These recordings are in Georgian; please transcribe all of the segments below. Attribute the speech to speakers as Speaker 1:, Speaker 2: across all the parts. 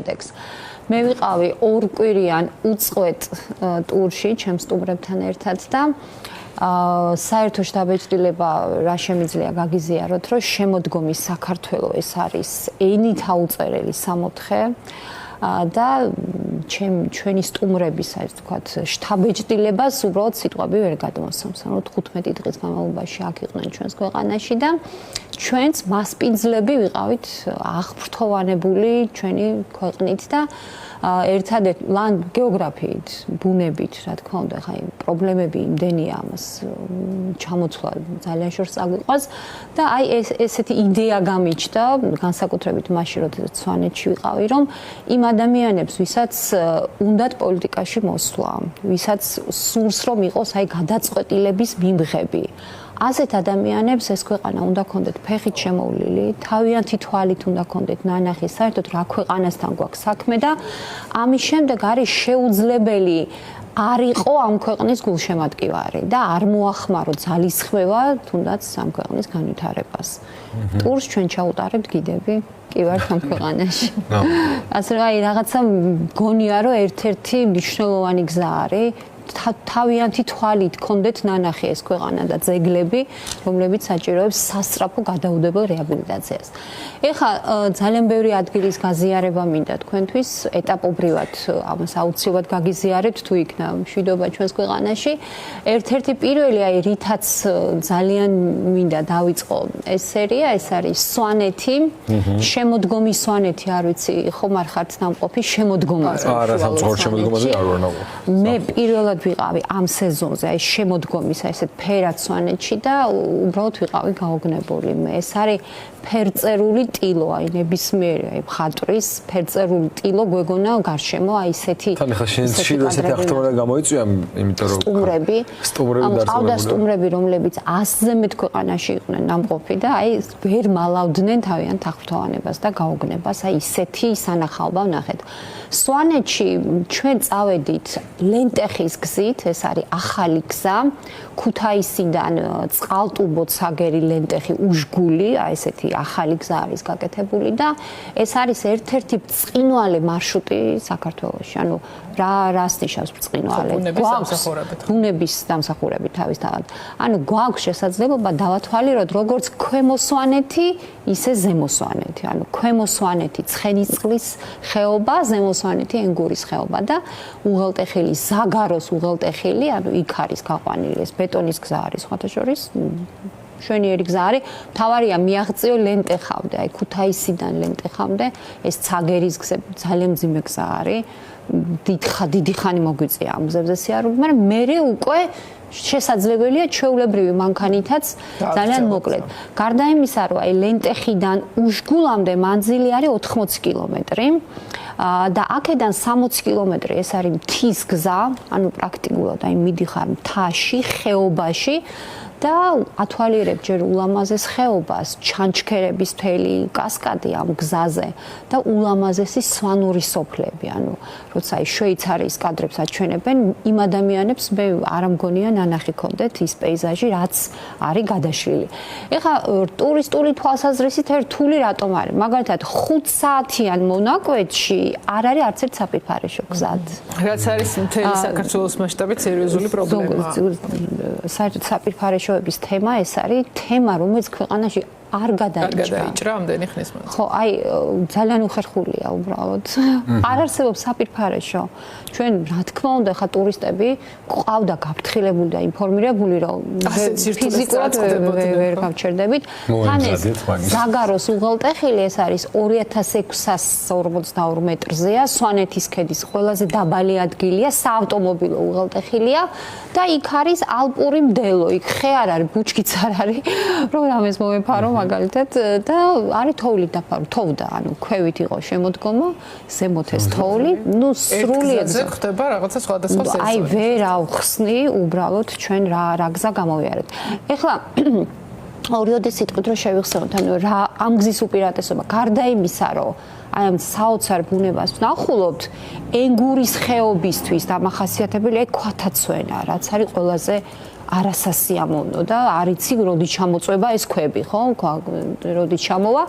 Speaker 1: შედეგს. მე ვიყავი 2 კვირიან უწყვეტ ტურში ჩემს სტუმრებთან ერთად და საერთო შთაბეჭდილება რა შემიძლია გაგიზიაროთ, რომ შემოდგომის საქართველო ეს არის ენით აუწერელი 64 და ჩვენი სტუმრების ასე ვთქვათ შთაბეჭდილებას უბრალოდ სიტყვები ვერ გადმოსცემს. ანუ 15 დღის განმავლობაში აქ იყვნენ ჩვენს ქვეყანაში და ჩვენც მასპინძლები ვიყავით აღფრთოვანებული ჩვენი ქვეყნით და ერთადერთ ლან გეოგრაფიით, ბუნებით, რა თქმა უნდა, ხაი პრობლემები იმდენია ამას ჩამოცვლა ძალიან შორს აგვიყვას და აი ესეთი იდეა გამიჩნდა, განსაკუთრებით მაშინ როდესაც სვანეთში ვიყავი, რომ იმ ადამიანებს, ვისაც უნდათ პოლიტიკაში მოსვლა, ვისაც სურს რომ იყოს აი გადაწყვეტილების მიმღები. ასეთ ადამიანებს ეს ქვეყანა უნდა ქონდეთ ფეხით შემოვლილი, თავიანთი თვალით უნდა ქონდეთ ნანახი, საერთოდ რა ქვეყანასთან გვაქვს საქმე და ამის შემდეგ არის შეუძლებელი არ იყო ამ ქვეყნის გულშემატკივარი და არ მოახმარო ძალისხმევა თუნდაც ამ ქვეყნის განვითარებას. ტურს ჩვენ ჩაუტარებთ გიდები კი ვართ ამ ქვეყანაში. ასე რომ აი რაღაცა მგონია რომ ერთ-ერთი მნიშვნელოვანი გზა არის თავიანთი თვალით ქონდეთ ნანახი ეს ქვეყანა და ძეგლები, რომლებიც საჭიროებს სასწრაფო გადაუდებელ რეაბილიტაციას. ეხლა ძალიან ბევრი ადგილის გაზიარება მინდა თქვენთვის, ეტაპობრივად ამას აუცილებლად გაგიზიარებთ თუ იქნა მშვიდობა ჩვენს ქვეყანაში. ერთ-ერთი პირველი აი რითაც ძალიან მინდა დავიწყო ეს სერია, ეს არის სვანეთი, შემოდგომის სვანეთი, არ ვიცი, ხომ არ ხართ ნამყოფი შემოდგომაზე.
Speaker 2: არა, სამწუხაროდ შემოდგომაზე არ ვარ ნამყოფი.
Speaker 1: მე პირველად ვიყავი ამ სეზონზე, აი შემოდგომის ესეთ ფერად სვანეთში და უბრალოდ ვიყავი გაოგნებული. ეს არის ფერწერული ტილო, აი ნებისმიერი აი მხატვრის ფერწერული ტილო გვეგონა გარშემო აი ესეთი.
Speaker 2: თან ახლა შენ შეიძლება ესეთი აღთქმა გამოიწვია, იმიტომ რომ
Speaker 1: სტუმრები სტუმრები, რომლებიც 100-ზე მეტ ქვეყანაში იყვნენ ნამყოფი და აი ვერ მალავდნენ თავიანთ აღფრთოვანებას და გაოგნებას, აი ესეთი სანახაობა ვნახეთ. სვანეთში ჩვენ წავედით ლენტეხის გზით, ეს არის ახალი გზა, ქუთაისიდან წყალტუბოთ საგერი ლენტეხი უშგული, აი ესეთი ახალი გზა არის გაკეთებული და ეს არის ერთ-ერთი ბრწყინვალე მარშრუტი საქართველოში. ანუ რას ნიშნავს ბრწყინვალე? ბუნების დამსახურებით თავისთავად. ანუ გვაქვს შესაძლებლობა დავათვალიეროთ როგორც ქვემო სვანეთი, ისე ზემო სვანეთი. ანუ ქვემო სვანეთი ცხენისწყლის ხეობა, ზემო სვანეთი ენგურის ხეობა და უღელტეხილი, ზაგაროს უღელტეხილი, ანუ იქ არის გაყვანილი ეს ბეტონის გზა არის ხოთაშორის. შვენიერი გზა არის. თავარია მიაღწიო ლენტეხამდე, აი ქუთაისიდან ლენტეხამდე, ეს ცაგერის გზები ძალიან მძიმე გზა არის. დიდი ხანი მოგვიწია ამ გზებზე სიარული, მაგრამ მე უკვე შესაძლებელია ჩვეულებრივი მანქანითაც ძალიან მოკლედ. გარდა იმისა, რომ აი ლენტეხიდან უშგულამდე მანძილი არის 80 კილომეტრი და აქედან 60 კილომეტრი ეს არის მთის გზა, ანუ პრაქტიკულად აი მიდიხარ მთაში, ხეობაში და ათვალიერებ ჯერ ულამაზეს ხეობას, ჩანჩქერების მთელი კასკადი ამ გზაზე და ულამაზესი სვანური სოფლები, ანუ როცა აი შვეიცარიის კადრებს აჩვენებენ, იმ ადამიანებს მე არ მგონია ნანახი ქონდეთ ის პეიზაჟი, რაც არის გადაშლილი. ეხლა ტურისტული თვალსაზრისით რთული რატომ არის? მაგალითად 5 საათიან მონაკვეთში არ არის არც ერთ საფიფარეშო გზად.
Speaker 3: რაც არის მთელი საქართველოს მასშტაბით სერიოზული პრობლემა.
Speaker 1: საერთოდ საფიფარეშო თემა ეს არის თემა, რომელიც ქვეყანაში არ
Speaker 3: გადაიჭრა ამდენი ხნის მანძილზე.
Speaker 1: ხო, აი ძალიან უხერხულია უბრალოდ. არ არსებობს საფირფარეშო. ჩვენ რა თქმა უნდა ხა ტურისტები ყავდა გაფრთხილებული და ინფორმირებული, რომ ფიზიკურად ვერ გავჩერდებით. თან ეს ზაგაროს უღელტეხილი ეს არის 2642 მეტრზეა, სვანეთის ქედის ყველაზე დაბალი ადგილია, საავტომობილო უღელტეხილია და იქ არის ალპური მდელო, იქ ხე არ არის, ბუჩქიც არ არის, რომ ამას მომეფარო მაგალითად და არის თოვლით დაფარო, თოვდა, ანუ ქვევით იყო შემოდგომა, ზემოთ ეს თოვლი, ну სრულიად
Speaker 3: ხდება რაღაცა სხვადასხვა სენსორი.
Speaker 1: აი ვერ ავხსნი უბრალოდ ჩვენ რა გზა გამოვიარეთ. ეხლა ორიოდე სიტყვით რომ შევიხსენოთ, ანუ რა ამ გზის უპირატესობა, გარდა იმისა, რომ აი ამ საოცარ ბუნებას ვნახულობთ, ენგურის ხეობისთვის დამახასიათებელია ქვათაცვენა, რაც არის ყველაზე არასასიამოვნო და არიცი როდი ჩამოწვება ეს ქვები, ხო? როდი ჩამოვა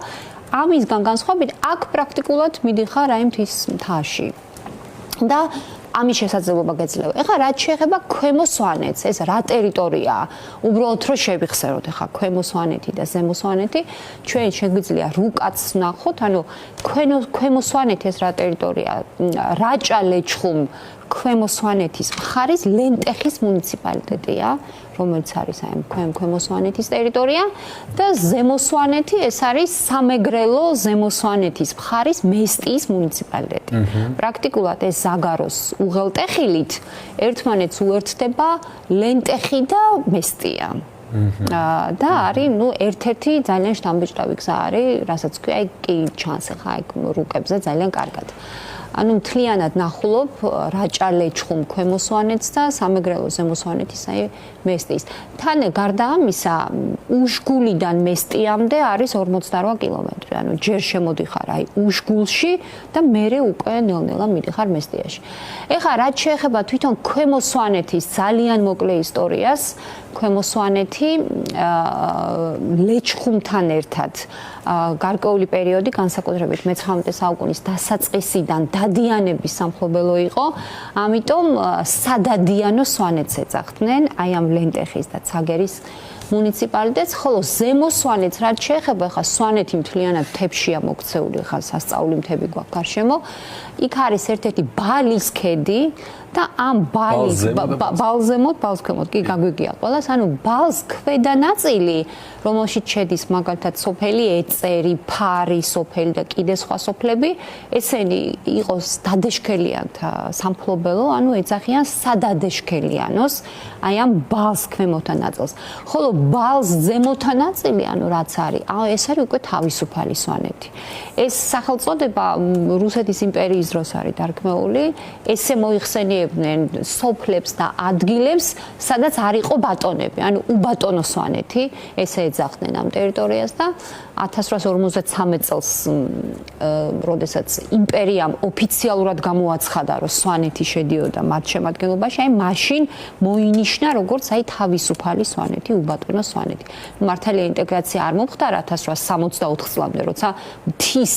Speaker 1: ამისგან განსხვავებით აქ პრაქტიკულად მიდიხარ აი მთის მთაში. და ამის შესაძლებლობა გეძლევა. ეხლა რაც შეეხება ქვემო სვანეთს, ეს რა ტერიტორიაა? უბრალოდ რომ შევიხსენოთ ეხლა ქვემო სვანეთი და ზემო სვანეთი, ჩვენ შეგვიძლია რუკაც ვნახოთ, ანუ ქვემო სვანეთი ეს რა ტერიტორიაა? რაჭა-ლეჩხუმ ქვემო სვანეთის მხარის ლენტეხის მუნიციპალიტეტია, რომელიც არის აი ქვემო სვანეთის ტერიტორია და ზემო სვანეთი ეს არის სამეგრელო ზემო სვანეთის მხარის მესტიის მუნიციპალიტეტი. პრაქტიკულად ეს ზაგაროს უღელტეხილით ერთმანეთს უერთდება ლენტეხი და მესტია. და არის ერთ-ერთი ძალიან შთამბეჭდავი გზა არის, რასაც ქვია, კი ჩანს ახლა ეგ რუკებზე ძალიან კარგად. ანუ მთლიანად ნახულობ რაჭა-ლეჩხუმ ქვემო სვანეთს და სამეგრელო ზემო სვანეთის აი მესტიის. თან გარდა ამისა, უშგულიდან მესტიამდე არის 48 კილომეტრი. ანუ ჯერ შემოდიხარ აი უშგულში და მერე უკვე ნელ-ნელა მიდიხარ მესტიაში. ეხლა რაც შეეხება თვითონ ქვემო სვანეთის ძალიან მოკლე ისტორიას, ქვემო სვანეთი ლეჩხუმთან ერთად გარკვეული პერიოდი განსაკუთრებით მე-19 საუკუნის დასაწყისიდან დადიანების სამფლობელო იყო, ამიტომ სადადიანო სვანეთს ეძახდნენ, აი ამ ლენტეხის და ცაგერის მუნიციპალიტეტს, ხოლო ზემო სვანეთს რაც შეეხება, ხა სვანეთი მთლიანად მთებშია მოქცეული, ხა სასწაული მთები გვაქვს გარშემო, იქ არის ერთ-ერთი ბალის ქედი და ამ ბალზემოთ, ბალზემოთ კი გაგვიგია ყველას, ანუ ბალს ქვედა ნაწილი, რომელშიც შედის მაგალითად სოფელი ეწერი, ფარი სოფელი და კიდე სხვა სოფლები, ესენი იყოს დადეშქელიანთა სამფლობელო, ანუ ეძახიან სადადეშქელიანოს, აი ამ ბალს ქვემოთა ნაწილს. ხოლო ბალს ზემოთა ნაწილი, ანუ რაც არის, ეს არის უკვე თავისუფალი სვანეთი. ეს სახელწოდება რუსეთის იმპერიის დროს არის დარქმეული, ესე მოიხსენიებდნენ სოფლებს და ადგილებს, სადაც არ იყო ბატონები, ანუ უბატონო სვანეთი, ესე ეძახდნენ ამ ტერიტორიას და 1853 წელს, როდესაც იმპერიამ ოფიციალურად გამოაცხადა, რომ სვანეთი შედიოდა მათ შემადგენლობაში, აი მაშინ მოინიშნა როგორც აი თავისუფალი სვანეთი, უბატონო სვანეთი. მართალია ინტეგრაცია არ მომხდარა 1864 წლამდე, როცა მთის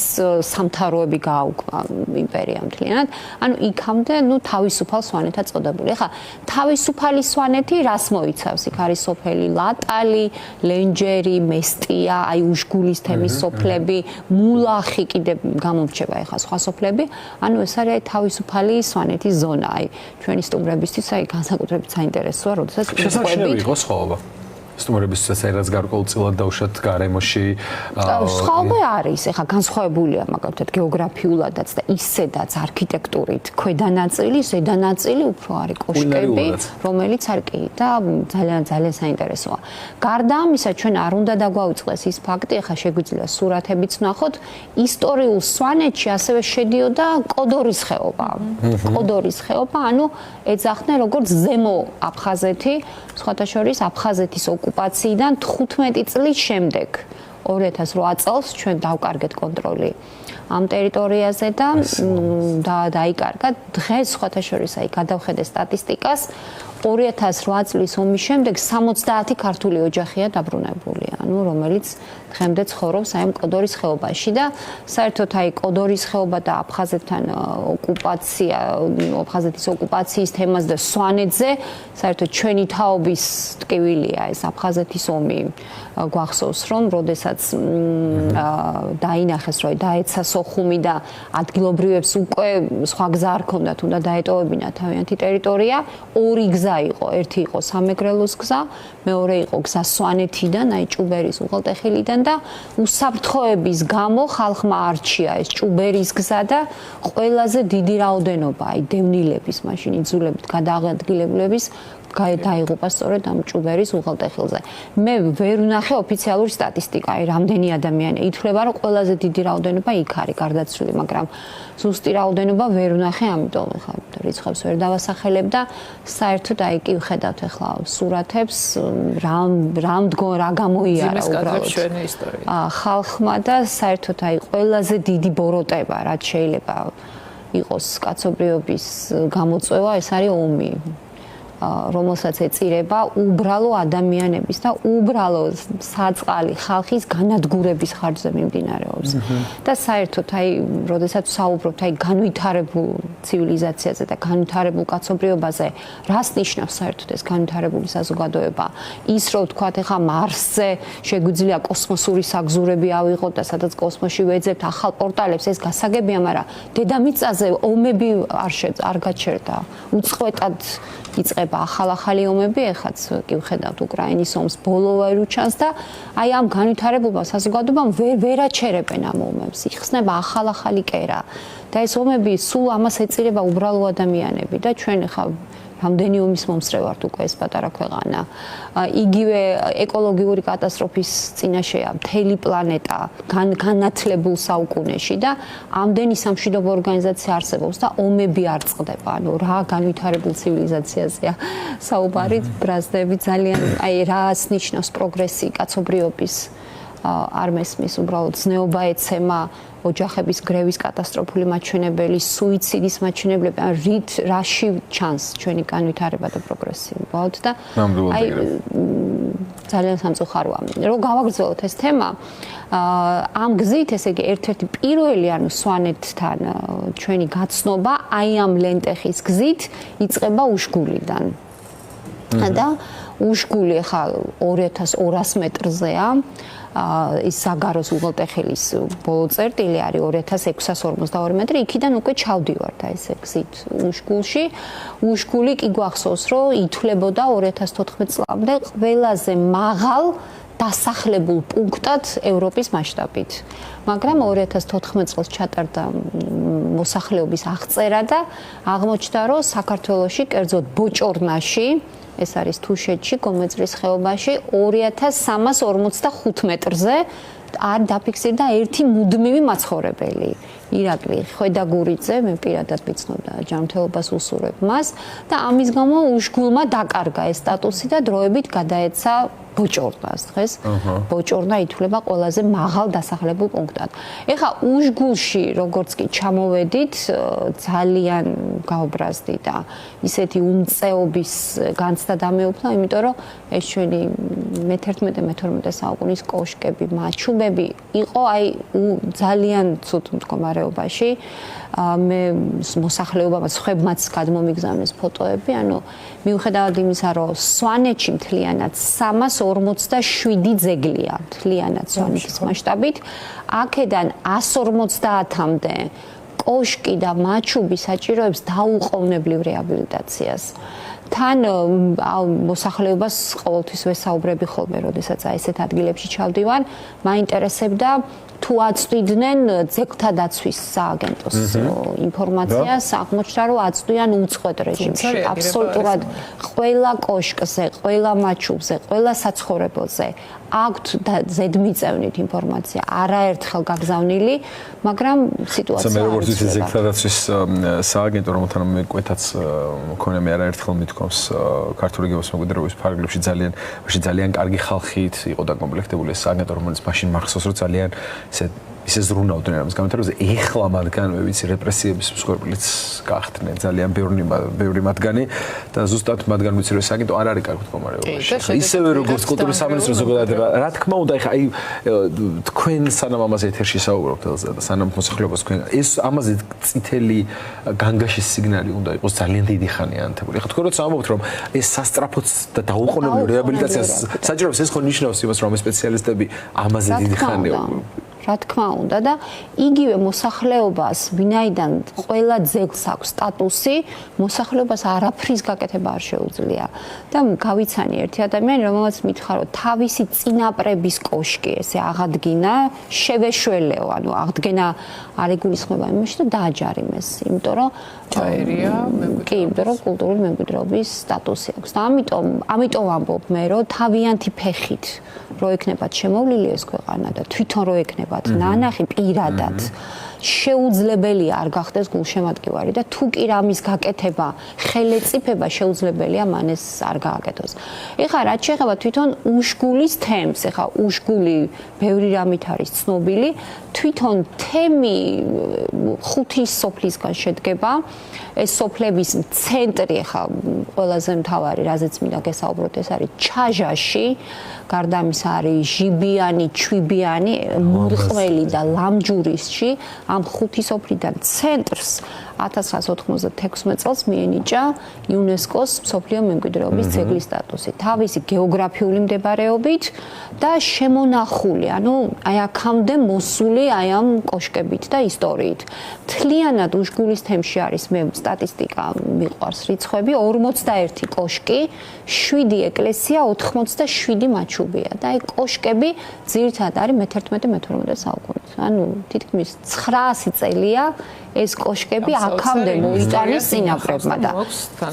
Speaker 1: სამთავროები გააუქმა იმპერიამ მთლიანად, ანუ იქამდე თავისუფალ სვანეთად წოდებული. ეხლა თავისუფალი სვანეთი რას მოიცავს? იქ არის სოფელი ლატალი, ლენჯერი, მესტია, აი უშგულის თემის სოფლები, მულახი კიდე გამომრჩება ეხლა სხვა სოფლები, ანუ ეს არის თავისუფალი სვანეთის ზონა, აი ჩვენი სტუმრებისთვის აი განსაკუთრებით საინტერესოა, როდესაც
Speaker 2: შესაძლებელი იყო სხვაობა. სტუმრებისთვის რაც გარკვეულწილად დავუშვათ გარემოში.
Speaker 1: სხვაობა არის, ეხლა განსხვავებულია მაგალითად გეოგრაფიულადაც და ისედაც არქიტექტურით. ქვედა ნაწილი, ზედა ნაწილი უფრო არის კოშკები, რომელიც არის კი და ძალიან საინტერესოა. გარდა ამისა, ჩვენ არ უნდა დაგვაუწყდეს ის ფაქტი, ეხლა შეგვიძლია სურათებიც ვნახოთ, ისტორიულ სვანეთში ასევე შედიოდა კოდორის ხეობა. კოდორის ხეობა, ანუ ეძახდნენ როგორც ზემო აფხაზეთი, სხვათა შორის აფხაზეთის ოკუპაციიდან 15 წლის შემდეგ 2008 წელს ჩვენ დავკარგეთ კონტროლი ამ ტერიტორიაზე და დაიკარგა დღეს სხვათა შორის აი გადავხედე სტატისტიკას 2008 წლის ომის შემდეგ 70 ქართული ოჯახია დაბრუნებული, ანუ რომელიც დღემდე ცხოვრობს აი ამ კოდორის ხეობაში და საერთოდ აი კოდორის ხეობა და აფხაზეთთან ოკუპაცია, აფხაზეთის ოკუპაციის თემას და სვანეთზე საერთოდ ჩვენი თაობის ტკივილია ეს აფხაზეთის ომი გვახსოვს რომ როდესაც დაინახეს რომ დაეცა სოხუმი და ადგილობრივებს უკვე სხვა გზა არ ქონდათ, უნდა დაეტოვებინათ თავიანთი ტერიტორია, ორი გზა იყო, ერთი იყო სამეგრელოს გზა, მეორე იყო გზა სვანეთიდან, აი ჭუბერის უღელტეხილიდან და უსაფრთხოების გამო ხალხმა არჩია ეს ჭუბერის გზა და ყველაზე დიდი რაოდენობა აი დევნილების, მაშინ იძულებით გადაადგილებულების დაიღუპა სწორედ ამ ჭუბერის უღელტეხილზე. მე ვერ ვნახე ოფიციალური სტატისტიკა, აი რამდენი ადამიანი ითვლება, რომ ყველაზე დიდი რაოდენობა იქ არის გარდაცვლილი, მაგრამ ზუსტი რაოდენობა ვერ ვნახე, ამიტომ ახლა რიცხვებს ვერ დავასახელებ და საერთოდ აი კი ვხედავთ ახლა სურათებს, რა გამოიარა უბრალოდ
Speaker 3: ჩვენი ისტორია.
Speaker 1: ხალხმა და საერთოდ აი ყველაზე დიდი ბოროტება, რაც შეიძლება იყოს კაცობრიობის გამოწვევა, ეს არის ომი. რომელსაც ეწირება უბრალო ადამიანების და უბრალო საწყალი ხალხის განადგურების ხარჯზე მიმდინარეობს. და საერთოდ აი, როდესაც ვსაუბრობთ აი განვითარებულ ცივილიზაციაზე და განვითარებულ კაცობრიობაზე, რას ნიშნავს საერთოდ ეს განვითარებული საზოგადოება? ის რომ ვთქვათ, ეხა მარსზე შეგვიძლია კოსმოსური საგზურები ავიღოთ და სადაც კოსმოსში ვეძებთ ახალ პორტალებს, ეს გასაგებია, მაგრამ დედამიწაზე ომები არ გაჩერდა. უწყვეტად იწყება ახალ-ახალი ომები, ეხაც კი ვხედავთ უკრაინის ომს ბოლოვაი ჩანს და აი ამ განვითარებულმა საზოგადოებამ ვერ აჩერებენ ამ ომებს. იხსნება ახალ-ახალი კერა და ეს ომები სულ ამას ეწირება უბრალო ადამიანები და ჩვენ ხა რამდენი ომის მომსწრე ვართ უკვე ეს პატარა ქვეყანა. იგივე ეკოლოგიური კატასტროფის წინაშეა მთელი პლანეტა განათლებულ საუკუნეში და ამდენი სამშვიდობო ორგანიზაცია არსებობს და ომები არ წყდება. ანუ რა განვითარებულ ცივილიზაციაზეა საუბარი, ბრაზდები ძალიან აი რას ნიშნავს პროგრესი კაცობრიობის არ მესმის უბრალოდ ზნეობა ეცემა ოჯახების გრევის კატასტროფული მაჩვენებელი, სუიციდის მაჩვენებლები, ან რაში ჩანს ჩვენი განვითარება და პროგრესი უბრალოდ და აი ძალიან სამწუხაროა. რომ გავაგრძელოთ ეს თემა, ამ გზით, ესე იგი, ერთ-ერთი პირველი, ანუ სვანეთთან ჩვენი გაცნობა აი ამ ლენტეხის გზით იწყება უშგულიდან. და უშგული ხა 2200 მეტრზეა. ის საგაროს უღელტეხილის ბოლო წერტილი არის 2642 მეტრი, იქიდან უკვე ჩავდივართ აი ესე გზით უშგულში. უშგული კი გვახსოვს, რომ ითვლებოდა 2014 წლამდე ყველაზე მაღალ დასახლებულ პუნქტად ევროპის მასშტაბით. მაგრამ 2014 წელს ჩატარდა მოსახლეობის აღწერა და აღმოჩნდა, რომ საქართველოში, კერძოდ ბოჭორნაში ეს არის თუშეთში, გომეწრის ხეობაში 2345 მეტრზე არ დაფიქსირდა ერთი მუდმივი მაცხოვრებელი. ირაკლი ხვედაგურიძე, მე პირადად ვიცნობ და ჯანმრთელობას უსურვებ მას და ამის გამო უშგულმა დაკარგა ეს სტატუსი და დროებით გადაეცა ბოჭორნას. დღეს ბოჭორნა ითვლება ყველაზე მაღალ დასახლებულ პუნქტად. ეხა უშგულში როგორც კი ჩამოვედით, ძალიან გავბრაზდი და ისეთი უმწეობის განცდა დამეუფლა, იმიტომ რომ ეს ჩვენი მე-11-მე-12 საუკუნის კოშკები, მაჩუბები იყო აი ძალიან ცუდ მდგომარეობაში. მე მოსახლეობამ სხვებმაც გადმომიგზავნეს ფოტოები, ანუ მიუხედავად იმისა, რომ სვანეთში მთლიანად 347 ძეგლია, მთლიანად სვანეთის მასშტაბით, აქედან 150-მდე კოშკი და მაჩუბი საჭიროებს დაუყოვნებლივ რეაბილიტაციას. თან მოსახლეობას ყოველთვის ვესაუბრები ხოლმე, როდესაც აი ესეთ ადგილებში ჩავდივარ, მაინტერესებდა თუ აწვდიდნენ ძეგლთა დაცვის სააგენტოს ინფორმაციას, აღმოჩნდა, რომ აწვდიან უწყვეტ რეჟიმში, აბსოლუტურად ყველა კოშკზე, ყველა მაჩუბზე, ყველა საცხოვრებელზე აქვთ ზედმიწევნით ინფორმაცია, არაერთხელ გაგზავნილი, მაგრამ სიტუაცია
Speaker 2: მე როგორც ვიცი ძეგლთა დაცვის სააგენტო, რომელთან მეკვეთაც მქონე მე არაერთხელ მithქვამს ქართული გეოს მემკვიდრეობის ფარგლებში ძალიან კარგი ხალხით იყო დაკომპლექტებული ეს სააგენტო, რომელიც მაშინ მახსოვს, რომ ძალიან ისე ზრუნავდნენ ამის გამეთარებზე. ეხლა მათგან მე ვიცი რეპრესიების მსხვერპლიც გახდნენ ძალიან ბევრი მათგანი და ზუსტად მათგან ვიცი რომ სააგენტო არ არის კარგ მდგომარეობაში. ისევე როგორც კულტურის სამინისტრო ზოგადად რა თქმა უნდა, ეხლა აი თქვენ სანამ ამაზე ეთერში საუბრობთ და სანამ მოსახლეობას თქვენ ეს ამაზე წითელი განგაშის სიგნალი უნდა იყოს ძალიან დიდი ხანი ანთებული. ეხლა თქვენ როცა ამბობთ რომ ეს სასტრაფოც და დაუყოვნებლივ რეაბილიტაციას საჭიროებს, ეს ხო ნიშნავს იმას რომ ამ სპეციალისტები ამაზე დიდი ხანია
Speaker 1: რა თქმა უნდა და იგივე მოსახლეობას, ვინაიდან ყველა ძეგლს აქვს სტატუსი, მოსახლეობას არაფრის გაკეთება არ შეუძლია. და გავიცანი ერთი ადამიანი, რომელსაც მითხრა, რომ თავისი წინაპრების კოშკი ესე აღადგინა, შევეშველეო, ანუ აღდგენა არ იგულისხმება იმაში და დააჯარიმეს, იმიტომ რომ
Speaker 3: ჩაერია
Speaker 1: კი, იმიტომ რომ კულტურული მემკვიდრეობის სტატუსი აქვს. და ამიტომ ვამბობ მე, რომ თავიანთი ფეხით რო ექნებათ შემოვლილი ეს ქვეყანა და თვითონ რო ექნებათ ნანახი პირადად შეუძლებელია არ გახდეს გულშემატკივარი და თუ კი რამის გაკეთება, ხელეწიფება შეუძლებელია მან ეს არ გააკეთოს. ეხლა რაც შეეხება თვითონ უშგულის თემს, ეხლა უშგული ბევრი რამით არის ცნობილი, თვითონ თემი 5 სოფლისგან შედგება. ეს სოფლების ცენტრი ეხლა ყველაზე მთავარი, რაზეც მინდა გესაუბროთ, ეს არის ჩაჟაში, გარდა ამისა არის ჟიბიანი, ჩვიბიანი, მურყველი და ლამჯურისში. ამ 5 სოფლიდან ცენტრს 1996 წელს მიენიჭა იუნესკოს მსოფლიო მემკვიდრეობის ძეგლის სტატუსი. თავისი გეოგრაფიული მდებარეობით და შემონახული, ანუ აი აქამდე მოსული აი ამ კოშკებით და ისტორიით. მთლიანად უშგულის თემში არის მე სტატისტიკა მიყვარს რიცხვები 41 კოშკი, 7 ეკლესია, 87 მაჩუბია და აი კოშკები ძირითადად არის მე-11-მე-12 საუკუნის. ანუ თითქმის 900 წელია ეს კოშკები აქამდე მოიტანეს წინაპრებმა და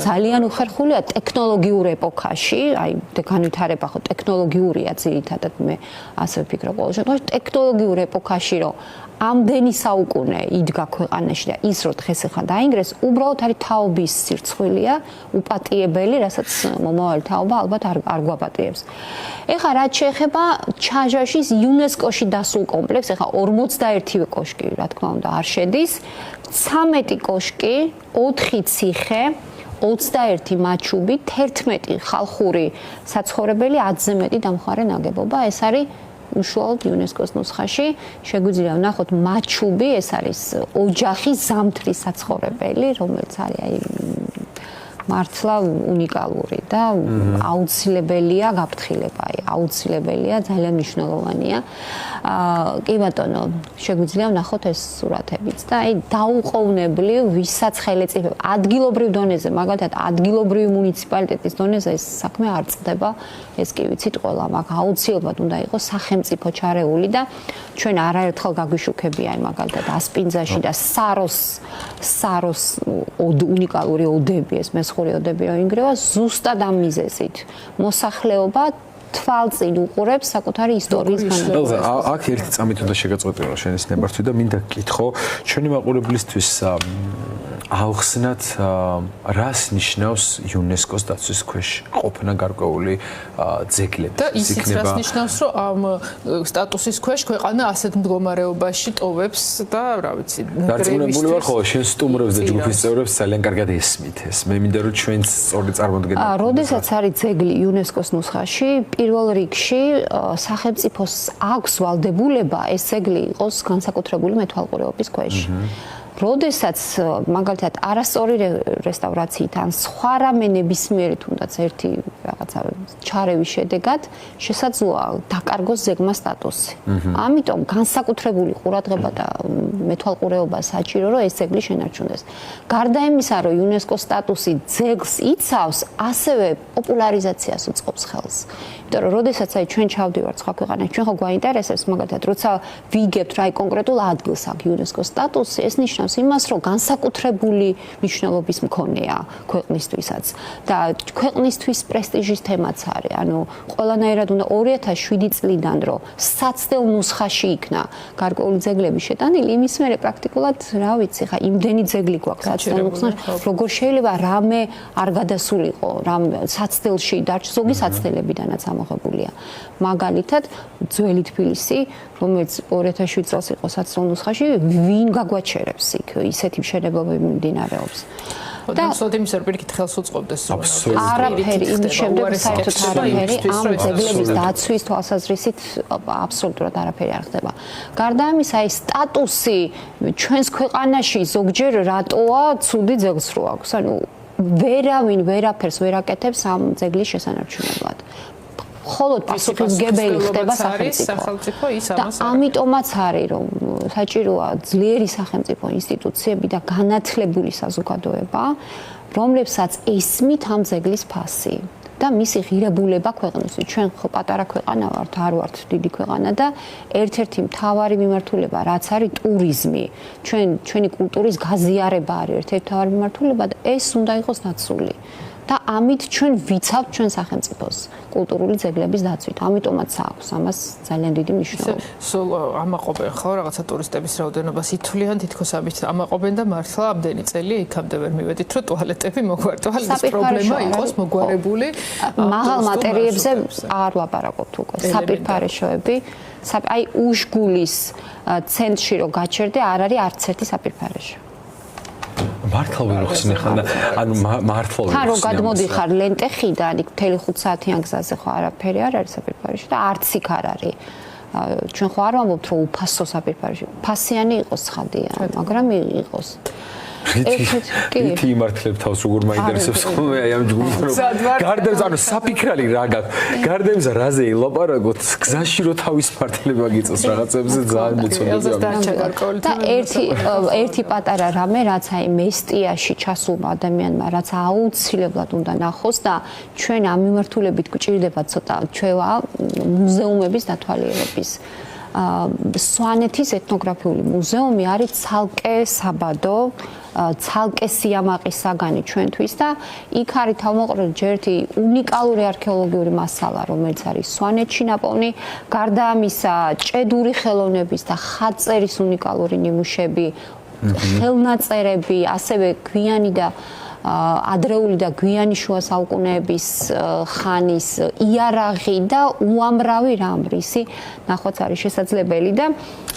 Speaker 1: ძალიან უხერხულია ტექნოლოგიურ ეპოქაში, აი განვითარება ხო ტექნოლოგიურია ძირითადად მე ასე ვფიქრობ ყოველ შემთხვევაში ტექნოლოგიურ ეპოქაში რომ ამდენი საუკუნე იდგა ქვეყანაში და ის რომ დღეს ახლა დაინგრეს, უბრალოდ არის თაობის სირცხვილია, უპატიებელი, რასაც მომავალი თაობა ალბათ არ გვაპატიებს. ეხლა რაც შეეხება ჩაჟაშის იუნესკოში დასულ კომპლექსს, ეხლა 41 კოშკი, რა თქმა უნდა, არ შედის, 13 კოშკი, 4 ციხე, 21 მაჩუბი, 11 ხალხური საცხოვრებელი, 10-ზე მეტი დამხმარე ნაგებობა, ეს არის უშუალოდ იუნესკოს ნუსხაში შეგვიძლია ვნახოთ მაჩუბი, ეს არის ოჯახის ზამთრის საცხოვრებელი, რომელიც არის აი მართლა უნიკალური და აუცილებელია გაფრთხილება, აი აუცილებელია, ძალიან მნიშვნელოვანია. კი ბატონო, შეგვიძლია ვნახოთ ეს სურათებიც და აი დაუყოვნებლივ ვისაც ხელეწიფება ადგილობრივ დონეზე, მაგალითად ადგილობრივი მუნიციპალიტეტის დონეზე ეს საქმე არ წდება, ეს კი ვიცით ყველა, მაგ აუცილებლად უნდა იყოს სახელმწიფო ჩარეული და ჩვენ არაერთხელ გაგვიშუქებია აი მაგალითად ასპინძაში და საროს უნიკალური ოდები ეს მესხური ოდები რომ ინგრევა ზუსტად ამ მიზეზით. მოსახლეობა თვალწინ უყურებს საკუთარი ისტორიის განმავლობაში.
Speaker 2: აქ ერთი წამით უნდა შეგაწყვეტილო შენის ნებართვი და მინდა გითხო, ჩვენი მაყურებლისთვის აუხსნათ რას ნიშნავს იუნესკოს დაცვის ქვეშ ყოფნა გარკვეული ძეგლები.
Speaker 3: და ისიც რას ნიშნავს, რომ ამ სტატუსის ქვეშ ქვეყანა ასეთ მდგომარეობაში ტოვებს და რა ვიცი,
Speaker 2: დარწმუნებული ვარ, ხო, შენ სტუმრებს და ჯგუფის წევრებს ძალიან კარგად ესმით ეს. მე მინდა რომ ჩვენც სწორი წარმოდგენა.
Speaker 1: როდესაც არის ძეგლი იუნესკოს ნუსხაში, პირველ რიგში სახელმწიფოს აქვს ვალდებულება ეს ძეგლი იყოს განსაკუთრებული მეთვალყურეობის ქვეშ. როდესაც მაგალითად არასწორი რესტავრაციით ან სხვა რამე ნებისმიერი თუნდაც ერთი რაღაცა ჩარევის შედეგად შესაძლოა დაკარგოს ძეგლმა სტატუსი. ამიტომ განსაკუთრებული ყურადღება და მეთვალყურეობა საჭირო, რომ ეს ძეგლი შენარჩუნდეს. გარდა იმისა, რომ იუნესკოს სტატუსი ძეგლს იცავს, ასევე პოპულარიზაციას უწყობს ხელს. იმიტომ რომ როდესაც აი ჩვენ ჩავდივართ სხვა ქვეყანაში, ჩვენ ხო გვაინტერესებს მაგალითად, როცა ვიგებთ რა კონკრეტულ ადგილს აქვს იუნესკოს სტატუსი, ეს ნიშნავს იმას, რომ განსაკუთრებული მნიშვნელობის მქონეა ქვეყნისთვისაც და ქვეყნისთვის პრესტიჟის თემაც არის. ანუ ყველანაირად უნდა 2007 წლიდან რომ საცდელ ნუსხაში იქნა გარკვეული ძეგლები შეტანილი, იმის მერე პრაქტიკულად, რა ვიცი, ხა იმდენი ძეგლი გვაქვს საცდელ ნუსხაში, როგორ შეიძლება რამე არ გადასულიყო, რამ საცდელში დარჩა ზოგი საცდელებიდანაც ამოღებულია. მაგალითად, ძველი თბილისი, რომელიც 2007 წელს იყო საცდელ ნუსხაში, ვინ გაგვაჩერებს იქ ისეთი მშენებლობები მიმდინარეობს.
Speaker 3: და სოდიმის ერბირკით ხელს უწყობდეს
Speaker 1: არაფერი იმის შემდეგ საერთოდ არაფერი ამ ძეგლების დაცვის თვალსაზრისით აბსოლუტურად არაფერი არ ხდება. გარდა ამისა, აი სტატუსი ჩვენს ქვეყანაში ზოგჯერ რატოა ცუდი ძეგლსრო აქვს. ანუ ვერავინ ვერაფერს ვერ აკეთებს ამ ძეგლის შესანარჩუნებლად. მხოლოდ პასუხისმგებელი ხდება სახელმწიფო და ამიტომაც არის რომ საჭიროა ძლიერი სახელმწიფო ინსტიტუციები და განათლებული საზოგადოება, რომლებსაც ესმით ამ ძეგლის ფასი და მისი ღირებულება ქვეყნისთვის. ჩვენ ხო პატარა ქვეყანა ვართ, არ ვართ დიდი ქვეყანა და ერთ-ერთი მთავარი მიმართულება რაც არის ტურიზმი. ჩვენი კულტურის გაზიარება არის ერთ-ერთი მთავარი მიმართულება და ეს უნდა იყოს ნაცვლი. და ამით ჩვენ ვიცავთ ჩვენ სახელმწიფოს კულტურული ძეგლების დაცვით. ამიტომაც აქვს ამას ძალიან დიდი მნიშვნელობა.
Speaker 3: სულ ამაყობენ ხო რაღაცა ტურისტების რაოდენობას ითვლიან თითქოს ამით ამაყობენ და მართლა ამდენი წელი იქამდე ვერ მივედით რომ ტუალეტები მოგვარდვალის პრობლემა იყოს მოგვარებული.
Speaker 1: მაღალ მატერიებზე არ ვაპარაკობთ უკვე. საპირფარეშოები, აი უშგულის ცენტრში რო გაჩერდე არ არის არც ერთი საპირფარეშო.
Speaker 2: მართლა ვერ ხსნი ხან ანუ მართლა ვერ ხსნი.
Speaker 1: ხან რო გადმოდიხარ ლენტეხიდან, იქ მთელი 5 საათიან გზაზე ხო არაფერი არ არის საპირფარეშო და არც იქ არ არის. ჩვენ ხო არ ვამბობთ რომ უფასო საპირფარეშო. ფასიანი იყოს ხადია, მაგრამ იყოს.
Speaker 2: ერთი იმართლებ თავს როგორ მაინტერესებს ხოლმე აი ამ ჯგუფს გარდებს ანუ საფიქრალი რა გაქვს გარდებს რაზე ელაპარაკოთ გზაში რო თავის მართლება გიწევს რაღაცებზე ძალიან მოწონდება
Speaker 1: და ერთი პატარა რამე რაც აი მესტიაში ჩასულმა ადამიანმა რაც აუცილებლად უნდა ნახოს და ჩვენ ამ მიმართულებით გვჭირდება ცოტა ჩვევა მუზეუმების დათვალიერების სვანეთის ეთნოგრაფიული მუზეუმი არის ცალკე საბადო ცალკე სიამაყის საგანი ჩვენთვის და იქ არის თავმოყრილი ერთი უნიკალური არქეოლოგიური მასალა რომელიც არის სვანეთში ნაპოვნი გარდა ამისა ჭედური ხელოვნების და ხატწერის უნიკალური ნიმუშები ხელნაწერები ასევე გვიანი და ადრეული და გვიანი შუა საუკუნეების ხანის იარაღი და უამრავი რამრისი ნახვაც არის შესაძლებელი და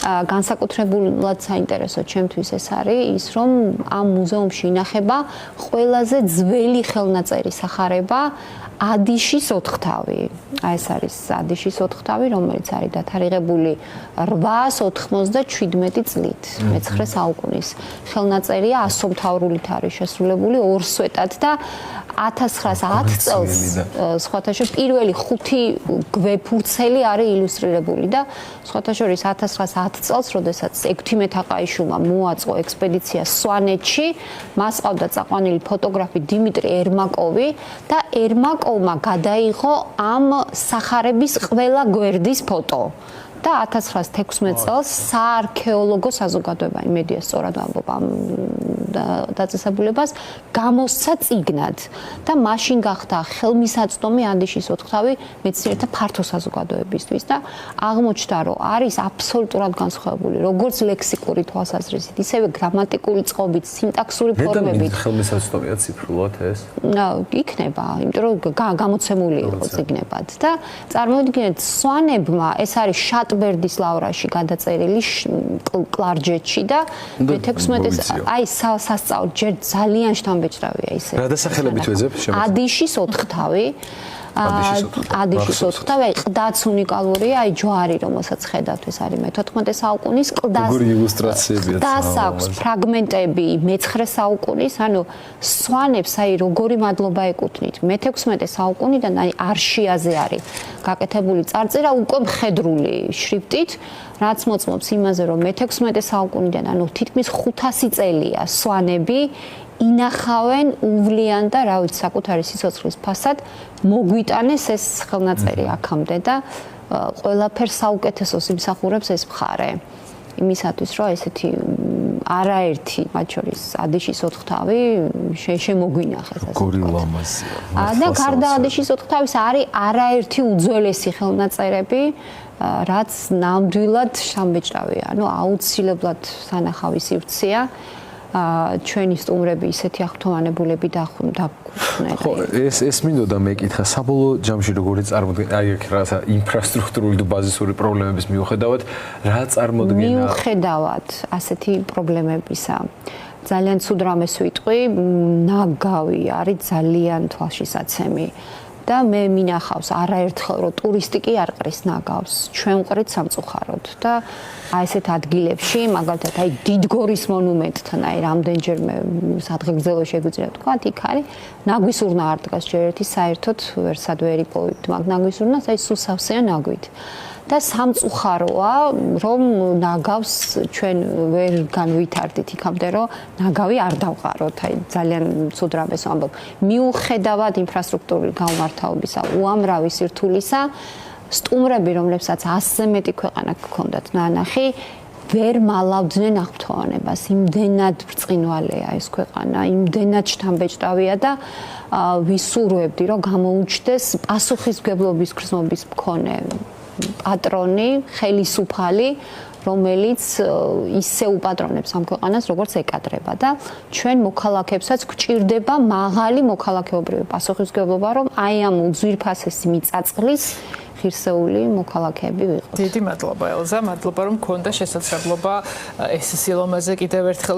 Speaker 1: განსაკუთრებულად საინტერესო ჩემთვის ეს არის ის რომ ამ მუზეუმში ინახება ყველაზე ძველი ხელნაწერი სახარება ადიშის ოთხთავი. აი ეს არის ადიშის ოთხთავი, რომელიც არის დათარიღებული 897 წლით, მე-9 საუკუნის. ხელნაწერია ასომთავრულით არის შესრულებული ორ სვეტად და 1910 წელს სხვათა შორის პირველი 5 გვეფურცელი არის ილუსტრირებული და სხვათა შორის 1910 წელს, როდესაც ექვთიმე თაყაიშვილმა მოაწყო ექსპედიცია სვანეთში, მას ყავდა წაყვანილი ფოტოგრაფი დიმიტრი ერმაკოვი და ერმაკოვმა გადაიღო ამ სახარების ყველა გვერდის ფოტო. და 1916 წელს საარქეოლოგო საზოგადოება იმედია სწორად ვამბობ ამ დაწესებულებას გამოსცა წიგნად და მაშინ გახდა ხელმისაწვდომი ანდიშის ოთხთავი მეცნიერთა ფართო საზოგადოებისთვის და აღმოჩნდა რომ არის აბსოლუტურად განსხვავებული როგორც ლექსიკური თვალსაზრისით ისევე გრამატიკული წყობით სინტაქსური ფორმებით
Speaker 2: ხელმისაწვდომია ციფრულად ეს
Speaker 1: იქნება იმიტომ რომ გამოცემული იყო წიგნებად და წარმოიდგინეთ სვანებმა ეს არის ბერდის ლავრაში გადაწერილი კლარჯეთში და მე-16 აი სასწაულ ჯერ ძალიან შთამბეჭდავია ისე.
Speaker 2: რა დასახელებით ვეძებ შემოწმე?
Speaker 1: ადიშის ოთხთავი. ადიშის ოთხთავი ყდაც უნიკალურია, აი ჯვარი რომელსაც ხედავთ ეს არის მე-14 საუკუნის ყდას.
Speaker 2: როგორი ილუსტრაციებია.
Speaker 1: ყდას აქვს ფრაგმენტები მე-9 საუკუნის, ანუ სვანებს აი როგორი მადლობა ეკუთვნით. მე-16 საუკუნიდან აი არშიაზე არის გაკეთებული წარწერა უკვე მხედრული შრიფტით, რაც მოწმობს იმაზე, რომ მე-16 საუკუნიდან, ანუ თითქმის 500 წელია სვანები ინახავენ უვლიან და რა ვიცი საკუთარი სიცოცხლის ფასად მოგვიტანეს ეს ხელნაწერი აქამდე და ყველაფერს საუკეთესოს იმსახურებს ეს მხარე. იმისათვის რომ ესეთი არაერთი მათ შორის ადიშის ოთხთავი შემოგვინახეს ასე.
Speaker 2: გორი ლამაზია.
Speaker 1: და გარდა ადიშის ოთხთავის არის არაერთი უძველესი ხელნაწერები რაც ნამდვილად შთამბეჭდავია. ანუ აუცილებლად სანახავი სივრცეა. ჩვენი სტუმრები ისეთი აღფრთოვანებულები დაგხვდნენ.
Speaker 2: ხო, ეს მინდოდა მეკითხა, საბოლოო ჯამში როგორი წარმოდგენა, აი აქ რაღაცა ინფრასტრუქტურული და ბაზისური პრობლემების მიუხედავად, რა წარმოდგენა?
Speaker 1: მიუხედავად ასეთი პრობლემებისა, ძალიან ცუდ რამეს ვიტყვი, ნაგავი არის ძალიან თვალშისაცემი. და მე მინახავს არაერთხელ რომ ტურისტი კი არ ყრის ნაგავს ჩვენ ვყრით სამწუხაროდ და აი ესეთ ადგილებში მაგალითად აი დიდგორის მონუმენტთან აი რამდენჯერმე სადღეგრძელო შეგვიძლია თქვა იქ არის ნაგვის урна არ დგას ჯერ ერთი საერთოდ ვერსად ვერ იპოვებთ მაგ ნაგვის урнას აი სულ სავსეა ნაგვით და სამწუხაროა რომ ნაგავს ჩვენ ვერ განვითარდით იქამდე რომ ნაგავი არ დავყაროთ აი ძალიან ცუდ რამეს ვამბობ მიუხედავად ინფრასტრუქტურული გამართაობისა უამრავი სირთულისა სტუმრები რომლებსაც 100-ზე მეტი ქვეყანა გქონდათ ნანახი ვერ მალავდნენ აღფრთოვანებას. იმდენად ბრწყინვალეა ეს ქვეყანა, იმდენად შთამბეჭდავია და ვისურვებდი, რომ გამოუჩნდეს პასუხისმგებლობის გრძნობის მქონე პატრონი, ხელისუფალი, რომელიც ისე უპატრონებს ამ ქვეყანას, როგორც ეკადრება და ჩვენ მოქალაქეებსაც გვჭირდება მაღალი მოქალაქეობრივი პასუხისმგებლობა, რომ აი ამ უძვირფასესი მიწაწყლის ღირსეული მოქალაქეები ვიყოთ.
Speaker 3: დიდი მადლობა ელზა, მადლობა რომ მქონდა შესაძლებლობა ეს სილომაზე კიდევ ერთხელ